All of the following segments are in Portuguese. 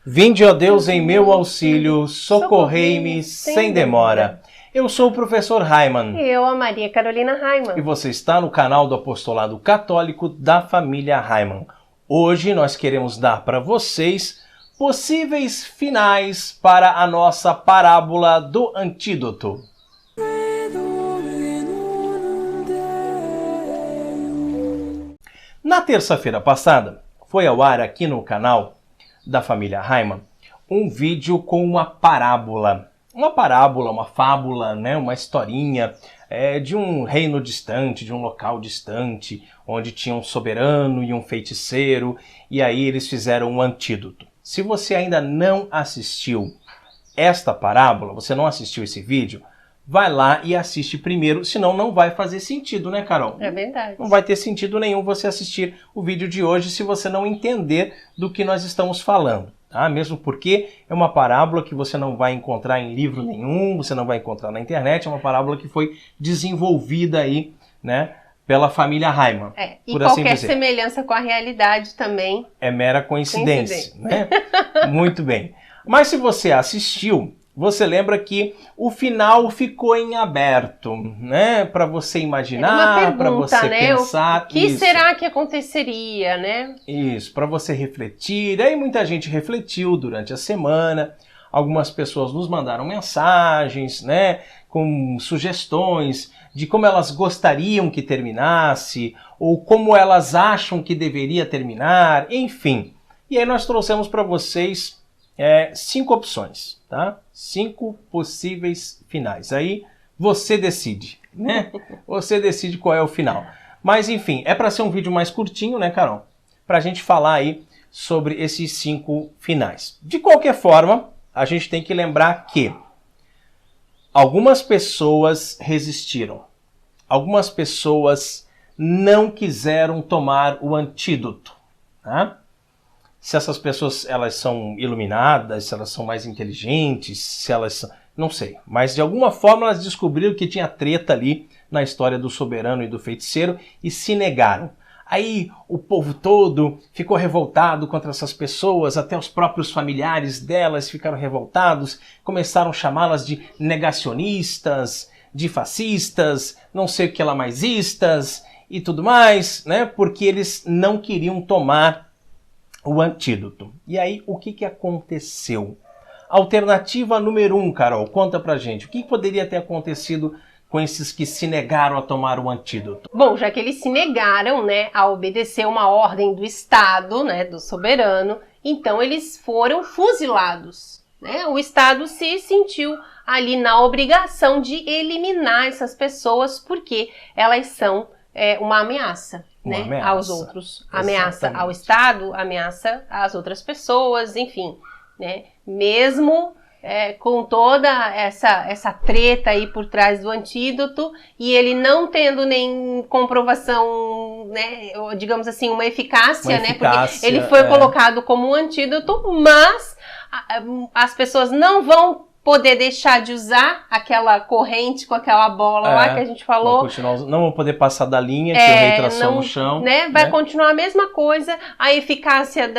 Vinde, ó Deus, em meu auxílio, socorrei-me sem demora. Eu sou o professor Raiman. E eu, a Maria Carolina Raiman. E você está no canal do Apostolado Católico da família Raiman. Hoje nós queremos dar para vocês possíveis finais para a nossa parábola do antídoto. Na terça-feira passada, foi ao ar aqui no canal da família Raiman um vídeo com uma parábola. Uma parábola, uma fábula, né? Uma historinha de um reino distante, de um local distante, onde tinha um soberano e um feiticeiro, e aí eles fizeram um antídoto. Se você ainda não assistiu esta parábola, você não assistiu esse vídeo, vai lá e assiste primeiro, senão não vai fazer sentido, né, Carol? É verdade. Não vai ter sentido nenhum você assistir o vídeo de hoje se você não entender do que nós estamos falando, tá? Mesmo porque é uma parábola que você não vai encontrar em livro nenhum, você não vai encontrar na internet, é uma parábola que foi desenvolvida aí, né, pela família Raiman. E qualquer semelhança com a realidade também é mera coincidência, né? Muito bem. Mas se você assistiu, você lembra que o final ficou em aberto, né? Para você imaginar, para você pensar. O que será que aconteceria, né? Isso, para você refletir. Aí muita gente refletiu durante a semana. Algumas pessoas nos mandaram mensagens, né? Com sugestões de como elas gostariam que terminasse, ou como elas acham que deveria terminar, enfim. E aí nós trouxemos para vocês 5 opções, tá? 5 possíveis finais. Aí você decide, né? Você decide qual é o final. Mas enfim, é para ser um vídeo mais curtinho, né, Carol? Para a gente falar aí sobre esses 5 finais. De qualquer forma, a gente tem que lembrar que algumas pessoas resistiram. Algumas pessoas não quiseram tomar o antídoto, tá? Se essas pessoas elas são iluminadas, se elas são mais inteligentes, se elas são... não sei. Mas de alguma forma elas descobriram que tinha treta ali na história do soberano e do feiticeiro e se negaram. Aí o povo todo ficou revoltado contra essas pessoas, até os próprios familiares delas ficaram revoltados, começaram a chamá-las de negacionistas, de fascistas, não sei o que lá maisistas e tudo mais, né? Porque eles não queriam tomar o antídoto. E aí, o que aconteceu? Alternativa número 1, Carol, conta pra gente. O que poderia ter acontecido com esses que se negaram a tomar o antídoto? Bom, já que eles se negaram, né, a obedecer uma ordem do Estado, né, do soberano, então eles foram fuzilados, né? O Estado se sentiu ali na obrigação de eliminar essas pessoas porque elas são uma ameaça. Né, ameaça aos outros, ameaça ao Estado, ameaça às outras pessoas, enfim, né, mesmo com toda essa treta aí por trás do antídoto e ele não tendo nem comprovação, né, digamos assim, uma eficácia, né, porque ele foi colocado como um antídoto, mas as pessoas não vão poder deixar de usar aquela corrente com aquela bola lá que a gente falou. Não vão poder passar da linha que o rei traçou no chão. Né? Vai continuar a mesma coisa. A eficácia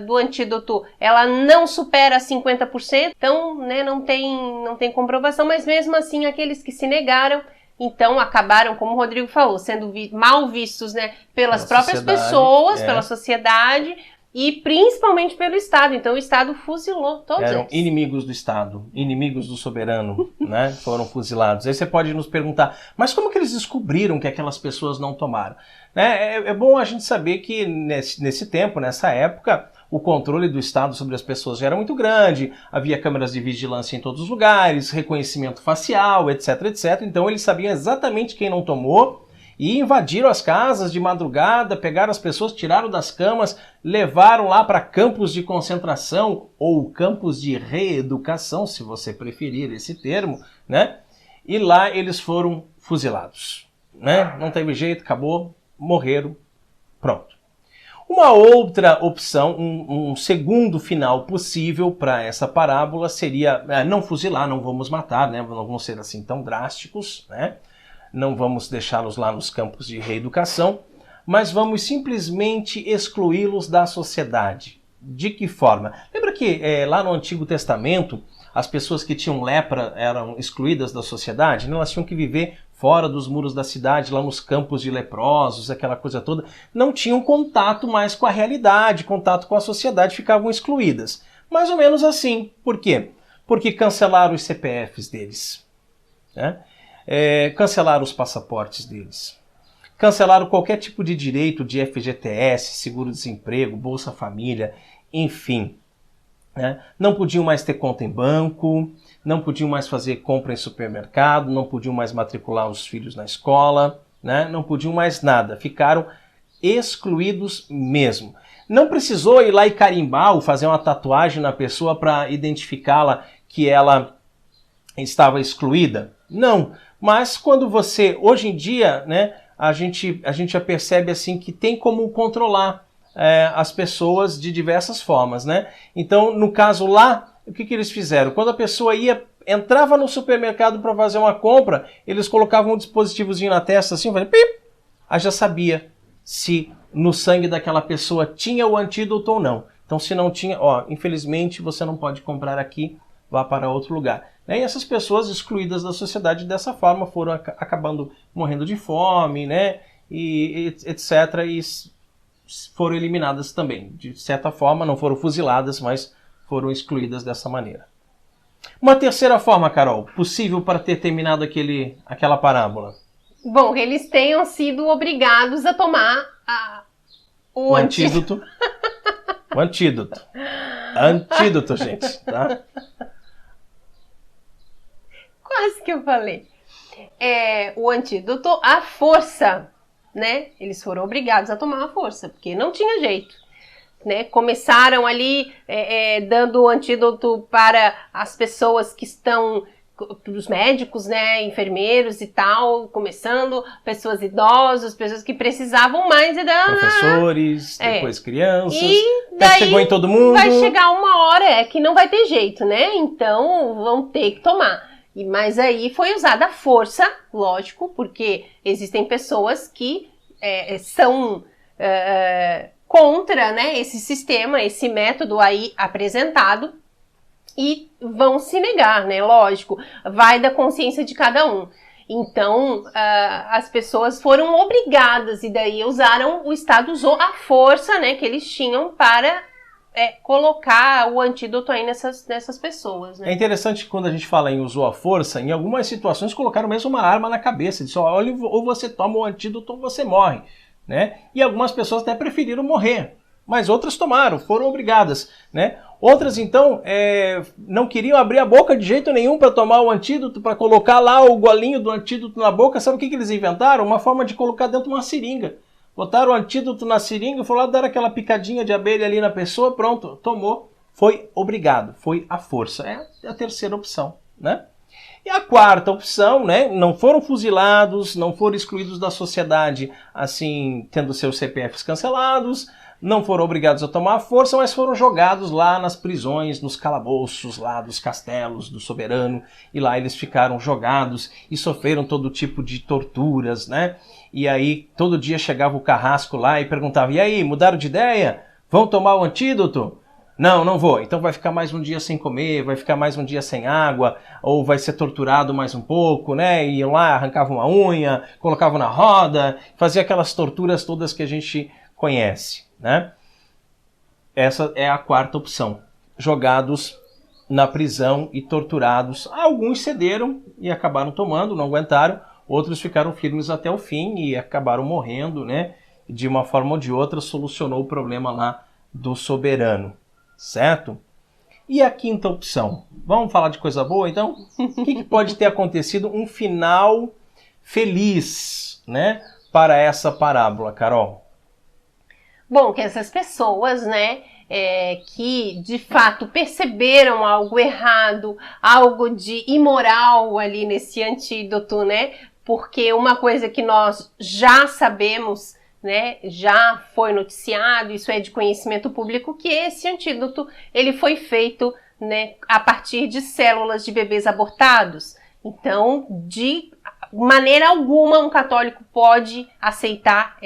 do antídoto, ela não supera 50%. Então, né, não tem comprovação. Mas mesmo assim, aqueles que se negaram, então acabaram, como o Rodrigo falou, sendo mal vistos, né, pelas próprias pessoas, pela sociedade, e principalmente pelo Estado. Então o Estado fuzilou todos eles. Eram inimigos do Estado, inimigos do soberano, né? Foram fuzilados. Aí você pode nos perguntar, mas como que eles descobriram que aquelas pessoas não tomaram? Né? É bom a gente saber que nesse tempo, nessa época, o controle do Estado sobre as pessoas já era muito grande, havia câmeras de vigilância em todos os lugares, reconhecimento facial, etc, etc. Então eles sabiam exatamente quem não tomou, e invadiram as casas de madrugada, pegaram as pessoas, tiraram das camas, levaram lá para campos de concentração ou campos de reeducação, se você preferir esse termo, né? E lá eles foram fuzilados, né? Não teve jeito, acabou, morreram, pronto. Uma outra opção, um segundo final possível para essa parábola seria não fuzilar, não vamos matar, né? Não vamos ser assim tão drásticos, né? Não vamos deixá-los lá nos campos de reeducação, mas vamos simplesmente excluí-los da sociedade. De que forma? Lembra que lá no Antigo Testamento, as pessoas que tinham lepra eram excluídas da sociedade, né? Elas tinham que viver fora dos muros da cidade, lá nos campos de leprosos, aquela coisa toda. Não tinham contato mais com a realidade, contato com a sociedade, ficavam excluídas. Mais ou menos assim. Por quê? Porque cancelaram os CPFs deles, né? Cancelaram os passaportes deles. Cancelaram qualquer tipo de direito de FGTS, seguro-desemprego, Bolsa Família, enfim. Né? Não podiam mais ter conta em banco, não podiam mais fazer compra em supermercado, não podiam mais matricular os filhos na escola, né? Não podiam mais nada, ficaram excluídos mesmo. Não precisou ir lá e carimbar ou fazer uma tatuagem na pessoa para identificá-la que ela estava excluída? Não, mas quando você, hoje em dia, né, a gente já percebe assim que tem como controlar as pessoas de diversas formas, né? Então, no caso lá, o que eles fizeram? Quando a pessoa entrava no supermercado para fazer uma compra, eles colocavam um dispositivozinho na testa assim, fazia pip, aí já sabia se no sangue daquela pessoa tinha o antídoto ou não. Então, se não tinha, infelizmente você não pode comprar aqui, vá para outro lugar. E essas pessoas excluídas da sociedade dessa forma foram acabando morrendo de fome, né? E etc. E foram eliminadas também. De certa forma, não foram fuziladas, mas foram excluídas dessa maneira. Uma terceira forma, Carol, possível para ter terminado aquela parábola. Bom, eles tenham sido obrigados a tomar o antídoto. O antídoto. Antídoto, gente, tá? Quase que eu falei. O antídoto, a força, né? Eles foram obrigados a tomar a força, porque não tinha jeito, né? Começaram ali dando o antídoto para as pessoas que estão, os médicos, né? Enfermeiros e tal, começando, pessoas idosas, pessoas que precisavam mais. Professores, depois crianças, e daí chegou em todo mundo. Vai chegar uma hora que não vai ter jeito, né? Então vão ter que tomar. Mas aí foi usada a força, lógico, porque existem pessoas que são contra, né, esse sistema, esse método aí apresentado e vão se negar, né, lógico, vai da consciência de cada um. Então, as pessoas foram obrigadas e daí o Estado usou a força, né, que eles tinham para colocar o antídoto aí nessas pessoas, né? É interessante que quando a gente fala em usou a força, em algumas situações colocaram mesmo uma arma na cabeça, disse, olha, ou você toma o antídoto ou você morre, né? E algumas pessoas até preferiram morrer, mas outras tomaram, foram obrigadas, né? Outras, então, não queriam abrir a boca de jeito nenhum para tomar o antídoto, para colocar lá o golinho do antídoto na boca. Sabe o que eles inventaram? Uma forma de colocar dentro de uma seringa. Botaram o antídoto na seringa, foram lá dar aquela picadinha de abelha ali na pessoa, pronto, tomou. Foi obrigado, foi a força. É a terceira opção, né? E a quarta opção, né? Não foram fuzilados, não foram excluídos da sociedade, assim, tendo seus CPFs cancelados, não foram obrigados a tomar a força, mas foram jogados lá nas prisões, nos calabouços lá dos castelos do soberano, e lá eles ficaram jogados e sofreram todo tipo de torturas, né? E aí todo dia chegava o carrasco lá e perguntava, e aí, mudaram de ideia? Vão tomar o antídoto? Não, não vou. Então vai ficar mais um dia sem comer, vai ficar mais um dia sem água, ou vai ser torturado mais um pouco, né? Iam lá, arrancavam uma unha, colocavam na roda, fazia aquelas torturas todas que a gente conhece, né? Essa é a quarta opção. Jogados na prisão e torturados. Alguns cederam e acabaram tomando, não aguentaram. Outros ficaram firmes até o fim e acabaram morrendo, né? De uma forma ou de outra solucionou o problema lá do soberano. Certo? E a quinta opção? Vamos falar de coisa boa, então? O que pode ter acontecido? Um final feliz, né? Para essa parábola, Carol. Bom, que essas pessoas, né? Que de fato perceberam algo errado, algo de imoral ali nesse antídoto, né? Porque uma coisa que nós já sabemos, né, já foi noticiado, isso é de conhecimento público, que esse antídoto ele foi feito, né, a partir de células de bebês abortados. Então, de maneira alguma, um católico pode aceitar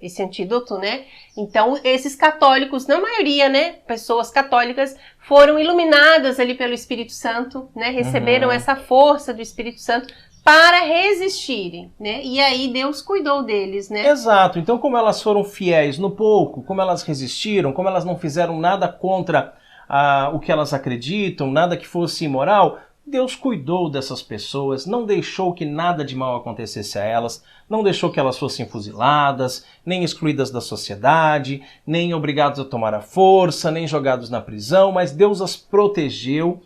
esse antídoto, né? Então, esses católicos, na maioria, né, pessoas católicas, foram iluminadas ali pelo Espírito Santo, né? Receberam essa força do Espírito Santo para resistirem, né? E aí Deus cuidou deles, né? Exato. Então, como elas foram fiéis no pouco, como elas resistiram, como elas não fizeram nada contra o que elas acreditam, nada que fosse imoral, Deus cuidou dessas pessoas, não deixou que nada de mal acontecesse a elas, não deixou que elas fossem fuziladas, nem excluídas da sociedade, nem obrigadas a tomar a força, nem jogados na prisão, mas Deus as protegeu,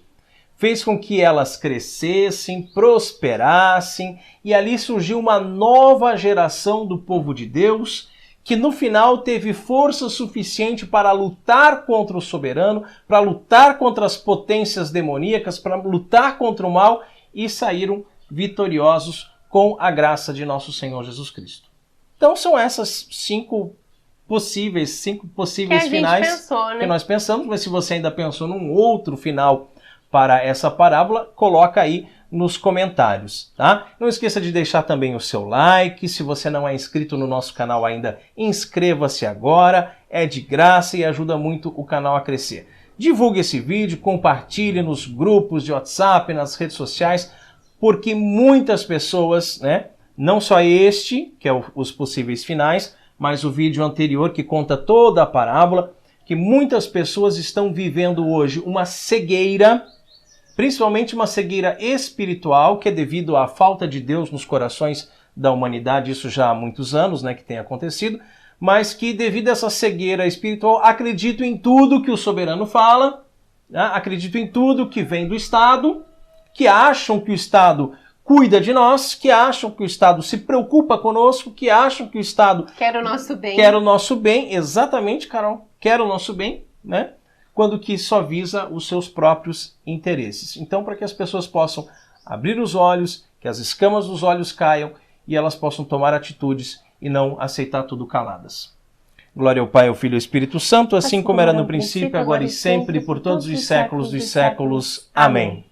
fez com que elas crescessem, prosperassem, e ali surgiu uma nova geração do povo de Deus, que no final teve força suficiente para lutar contra o soberano, para lutar contra as potências demoníacas, para lutar contra o mal, e saíram vitoriosos com a graça de nosso Senhor Jesus Cristo. Então são essas cinco possíveis finais pensou, né? que nós pensamos, mas se você ainda pensou num outro final para essa parábola, coloca aí nos comentários, tá? Não esqueça de deixar também o seu like. Se você não é inscrito no nosso canal ainda, inscreva-se agora. É de graça e ajuda muito o canal a crescer. Divulgue esse vídeo, compartilhe nos grupos de WhatsApp, nas redes sociais, porque muitas pessoas, né, não só este, que é os possíveis finais, mas o vídeo anterior que conta toda a parábola, que muitas pessoas estão vivendo hoje uma cegueira, principalmente uma cegueira espiritual, que é devido à falta de Deus nos corações da humanidade, isso já há muitos anos, né, que tem acontecido, mas que devido a essa cegueira espiritual, acreditam em tudo que o soberano fala, né, acreditam em tudo que vem do Estado, que acham que o Estado cuida de nós, que acham que o Estado se preocupa conosco, que acham que o Estado quer o nosso bem. Quer o nosso bem, exatamente, Carol, quer o nosso bem, né? Quando que só visa os seus próprios interesses. Então, para que as pessoas possam abrir os olhos, que as escamas dos olhos caiam e elas possam tomar atitudes e não aceitar tudo caladas. Glória ao Pai, ao Filho e ao Espírito Santo, assim como era no princípio, agora e sempre, por todos os séculos dos séculos. Amém.